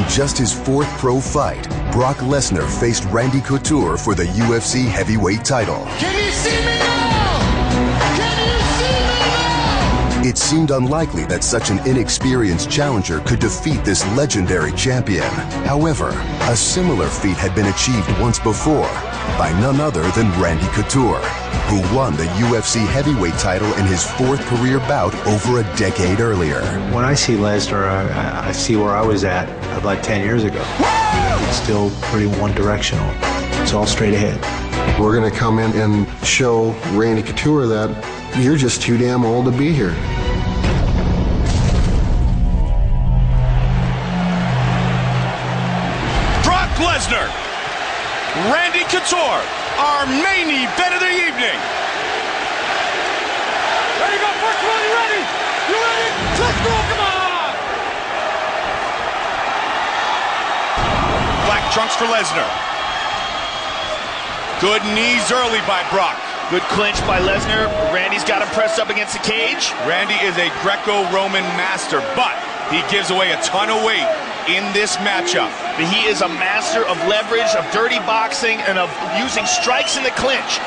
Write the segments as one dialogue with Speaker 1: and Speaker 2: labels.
Speaker 1: just his fourth pro fight, Brock Lesnar faced Randy Couture for the UFC heavyweight title.
Speaker 2: Can you see me now? Can you see me now?
Speaker 1: It seemed unlikely that such an inexperienced challenger could defeat this legendary champion. However, a similar feat had been achieved once before by none other than Randy Couture, who won the UFC heavyweight title in his fourth career bout over a decade earlier.
Speaker 3: When I see Lesnar, I see where I was at about 10 years ago. It's still pretty one-directional. It's all straight ahead.
Speaker 4: We're going to come in and show Randy Couture that you're just too damn old to be here.
Speaker 5: Brock Lesnar, Randy Couture, our main event of the evening.
Speaker 2: Ready, go, first one, you ready? You ready? Let's go, come on!
Speaker 5: Black trunks for Lesnar. Good knees early by Brock.
Speaker 6: Good clinch by Lesnar. Randy's got him pressed up against the cage.
Speaker 5: Randy is a Greco-Roman master, but he gives away a ton of weight in this matchup.
Speaker 6: But he is a master of leverage, of dirty boxing, and of using strikes in the clinch.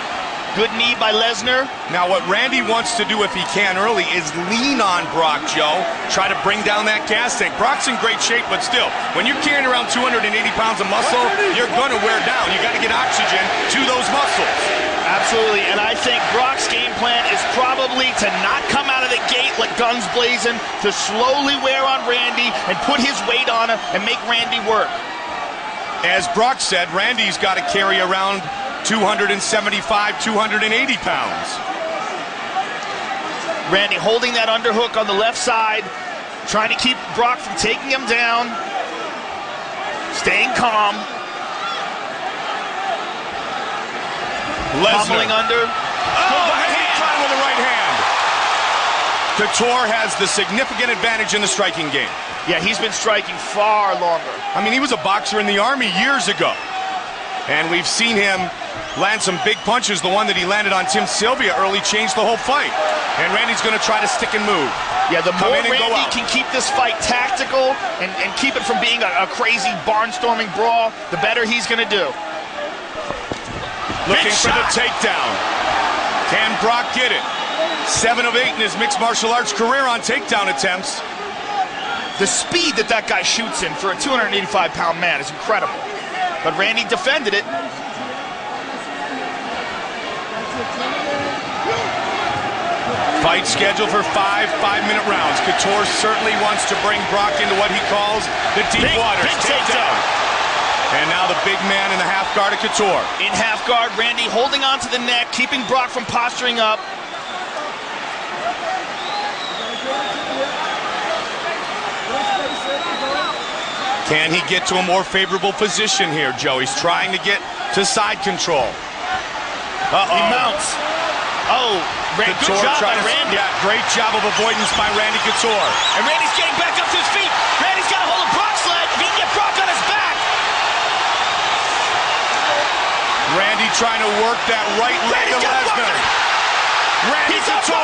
Speaker 6: Good knee by Lesnar.
Speaker 5: Now what Randy wants to do if he can early is lean on Brock, Joe. Try to bring down that gas tank. Brock's in great shape, but still, when you're carrying around 280 pounds of muscle, you're gonna wear down. You gotta get oxygen to those muscles.
Speaker 6: Absolutely, and I think Brock's game plan is probably to not come out of the gate like guns blazing, to slowly wear on Randy and put his weight on him and make Randy work.
Speaker 5: As Brock said, Randy's got to carry around 275, 280 pounds.
Speaker 6: Randy holding that underhook on the left side, trying to keep Brock from taking him down, staying calm.
Speaker 5: Lesnar.
Speaker 6: Pummeling under.
Speaker 5: Oh, heavy try with the right hand. Couture has the significant advantage in the striking game.
Speaker 6: Yeah, he's been striking far longer.
Speaker 5: I mean, he was a boxer in the Army years ago. And we've seen him land some big punches. The one that he landed on Tim Sylvia early changed the whole fight. And Randy's going to try to stick and move.
Speaker 6: Yeah, the more Randy can keep this fight tactical and keep it from being a crazy barnstorming brawl, the better he's going to do.
Speaker 5: Looking for the takedown. Can Brock get it? 7 of 8 in his mixed martial arts career on takedown attempts.
Speaker 6: The speed that guy shoots in for a 285-pound man is incredible. But Randy defended it.
Speaker 5: Fight scheduled for 5 5-minute rounds. Couture certainly wants to bring Brock into what he calls the deep waters.
Speaker 6: Big takedown.
Speaker 5: And now the big man in the half guard of Couture.
Speaker 6: In half guard, Randy holding on to the neck, keeping Brock from posturing up.
Speaker 5: Can he get to a more favorable position here, Joe? He's trying to get to side control.
Speaker 6: He mounts. Oh, good job by Randy.
Speaker 5: Yeah, great job of avoidance by Randy Couture.
Speaker 6: And Randy's getting back up to his feet. Randy's got a hold of Brock's leg. If he can get Brock on his back.
Speaker 5: Randy trying to work that right leg of Lesnar. Randy Couture.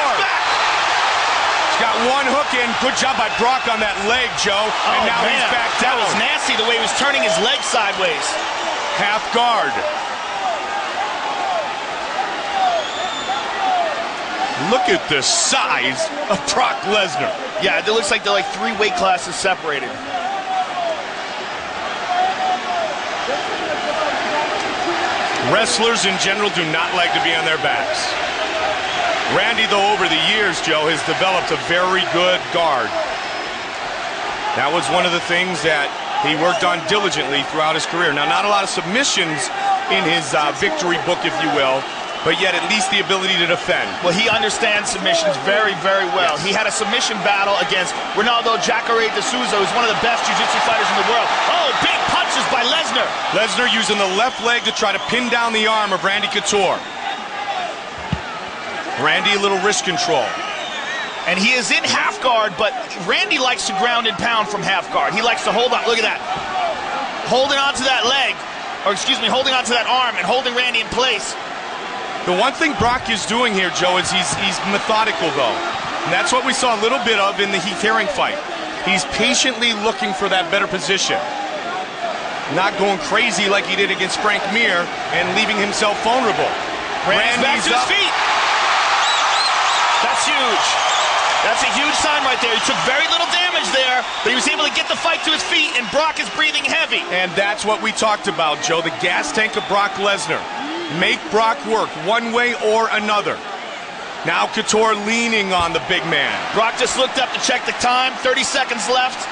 Speaker 5: He's got one hook in. Good job by Brock on that leg, Joe. And now he's back down.
Speaker 6: That was nasty the way he was turning his leg sideways.
Speaker 5: Half guard. Look at the size of Brock Lesnar.
Speaker 6: Yeah, it looks like they're like 3 weight classes separated.
Speaker 5: Wrestlers in general do not like to be on their backs. Randy, though, over the years, Joe, has developed a very good guard. That was one of the things that he worked on diligently throughout his career. Now, not a lot of submissions in his victory book, if you will, but yet at least the ability to defend.
Speaker 6: Well, he understands submissions very, very well. Yes. He had a submission battle against Ronaldo Jacare de Souza, who's one of the best jiu-jitsu fighters in the world. Oh, big punches by Lesnar.
Speaker 5: Lesnar using the left leg to try to pin down the arm of Randy Couture. Randy, a little wrist control.
Speaker 6: And he is in half guard, but Randy likes to ground and pound from half guard. He likes to hold on. Look at that. Holding on to that leg, or excuse me, holding on to that arm and holding Randy in place.
Speaker 5: The one thing Brock is doing here, Joe, is he's methodical, though. And that's what we saw a little bit of in the Heath Herring fight. He's patiently looking for that better position. not going crazy like he did against Frank Mir and leaving himself vulnerable.
Speaker 6: Randy's back to his feet. That's huge. That's a huge sign right there. He took very little damage there, but he was able to get the fight to his feet, and Brock is breathing heavy.
Speaker 5: And that's what we talked about, Joe, the gas tank of Brock Lesnar. Make Brock work one way or another. Now Couture leaning on the big man.
Speaker 6: Brock just looked up to check the time. 30 seconds left.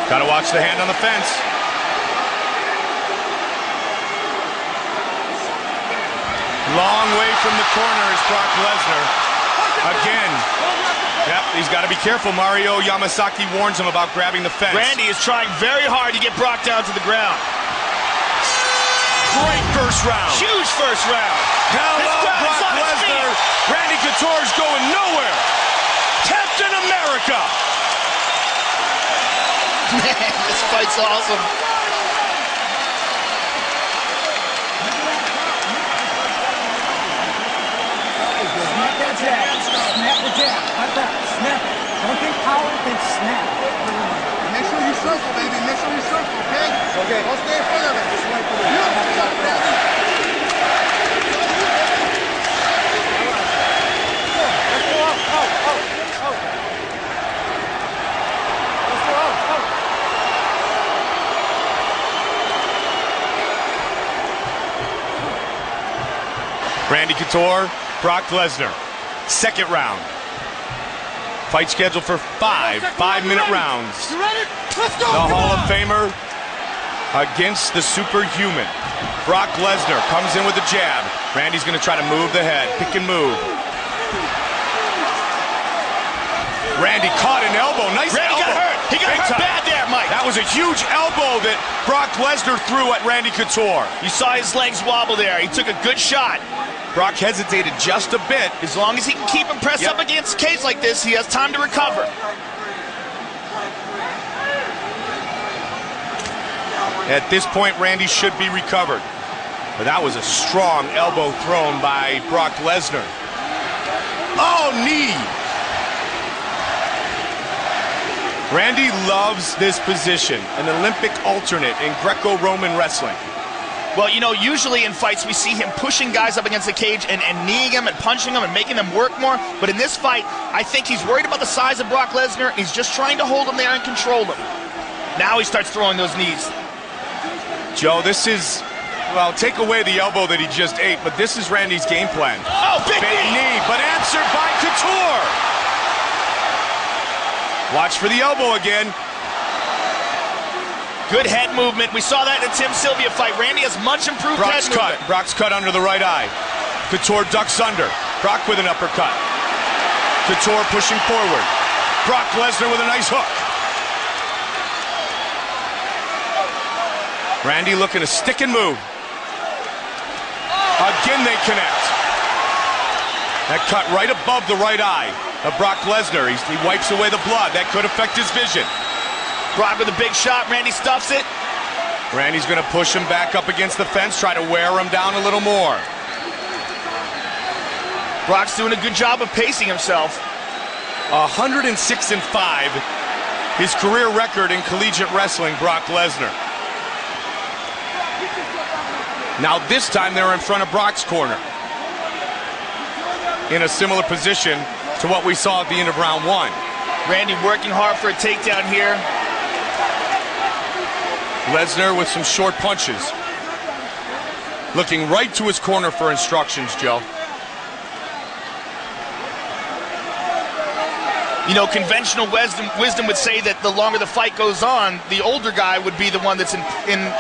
Speaker 5: Gotta watch the hand on the fence. Long way from the corner is Brock Lesnar. Again. Yep, he's got to be careful. Mario Yamasaki warns him about grabbing the fence.
Speaker 6: Randy is trying very hard to get Brock down to the ground.
Speaker 5: Great first round.
Speaker 6: Huge first round.
Speaker 5: Hello, Brock Lesnar. Randy Couture's going nowhere. Captain America.
Speaker 6: Man, this fight's awesome.
Speaker 7: Snap that jab. Snap the jab. Like that. Snap it. Don't think power, think snap.
Speaker 8: Make sure you circle, baby. Make sure you circle, okay? Okay. Don't stay in front of it. Just wait for it. Beautiful shot, Randy. Let's go out. Out. Let's go out.
Speaker 5: Randy Couture, Brock Lesnar. Second round. Fight scheduled for 5-minute rounds.
Speaker 8: You ready? Let's go.
Speaker 5: The Hall of Famer against the superhuman. Brock Lesnar comes in with a jab. Randy's going to try to move the head. Pick and move. Randy caught an elbow. Nice
Speaker 6: Randy
Speaker 5: elbow.
Speaker 6: got hurt. He got hurt bad there, Mike.
Speaker 5: That was a huge elbow that Brock Lesnar threw at Randy Couture.
Speaker 6: You saw his legs wobble there. He took a good shot.
Speaker 5: Brock hesitated just a bit.
Speaker 6: As long as he can keep him pressed up against a cage like this, he has time to recover.
Speaker 5: At this point, Randy should be recovered. But that was a strong elbow thrown by Brock Lesnar. Oh, knee! Randy loves this position, an Olympic alternate in Greco-Roman wrestling.
Speaker 6: Well, you know, usually in fights we see him pushing guys up against the cage and kneeing them and punching them and making them work more. But in this fight, I think he's worried about the size of Brock Lesnar, and he's just trying to hold him there and control him. Now he starts throwing those knees.
Speaker 5: Joe, this is, well, take away the elbow that he just ate, but this is Randy's game plan.
Speaker 6: Oh, big
Speaker 5: knee, but answered by Couture. Watch for the elbow again.
Speaker 6: Good head movement. We saw that in the Tim Sylvia fight. Randy has much improved head movement.
Speaker 5: Brock's cut under the right eye. Couture ducks under. Brock with an uppercut. Couture pushing forward. Brock Lesnar with a nice hook. Randy looking to stick and move. Again they connect. That cut right above the right eye of Brock Lesnar. He wipes away the blood. That could affect his vision.
Speaker 6: Brock with a big shot. Randy stuffs it.
Speaker 5: Randy's going to push him back up against the fence, try to wear him down a little more.
Speaker 6: Brock's doing a good job of pacing himself.
Speaker 5: 106-5, his career record in collegiate wrestling, Brock Lesnar. Now this time they're in front of Brock's corner, in a similar position to what we saw at the end of round one.
Speaker 6: Randy working hard for a takedown here.
Speaker 5: Lesnar with some short punches. Looking right to his corner for instructions, Joe.
Speaker 6: You know, conventional wisdom would say that the longer the fight goes on, the older guy would be the one that's in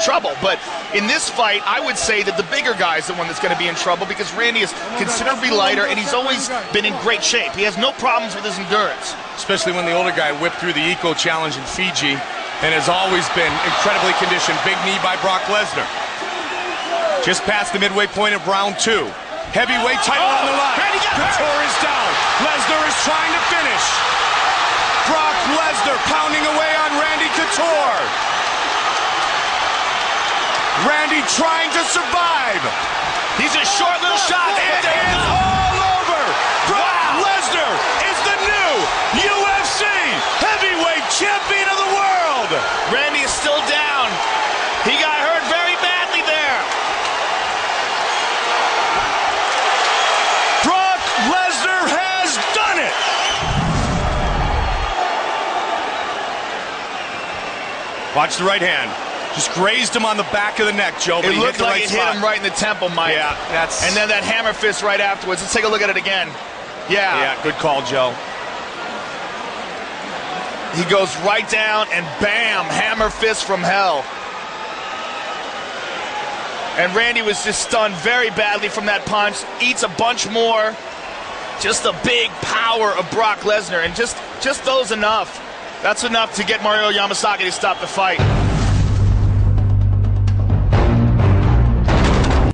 Speaker 6: trouble. But in this fight, I would say that the bigger guy is the one that's going to be in trouble, because Randy is considerably lighter and he's always been in great shape. He has no problems with his endurance.
Speaker 5: Especially when the older guy whipped through the Eco Challenge in Fiji and has always been incredibly conditioned. Big knee by Brock Lesnar. Just past the midway point of round two. Heavyweight title on the line. Couture is down. Lesnar is trying to finish. Brock Lesnar pounding away on Randy Couture. Randy trying to survive.
Speaker 6: He's a short little shot.
Speaker 5: It is all over. Brock Watch the right hand. Just grazed him on the back of the neck, Joe. But
Speaker 6: it looked like
Speaker 5: right
Speaker 6: it hit him right in the temple, Mike.
Speaker 5: Yeah, that's...
Speaker 6: And then that hammer fist right afterwards. Let's take a look at it again. Yeah.
Speaker 5: Yeah, good call, Joe.
Speaker 6: He goes right down and bam, hammer fist from hell. And Randy was just stunned very badly from that punch. Eats a bunch more. Just the big power of Brock Lesnar. And just those enough. That's enough to get Mario Yamasaki to stop the fight.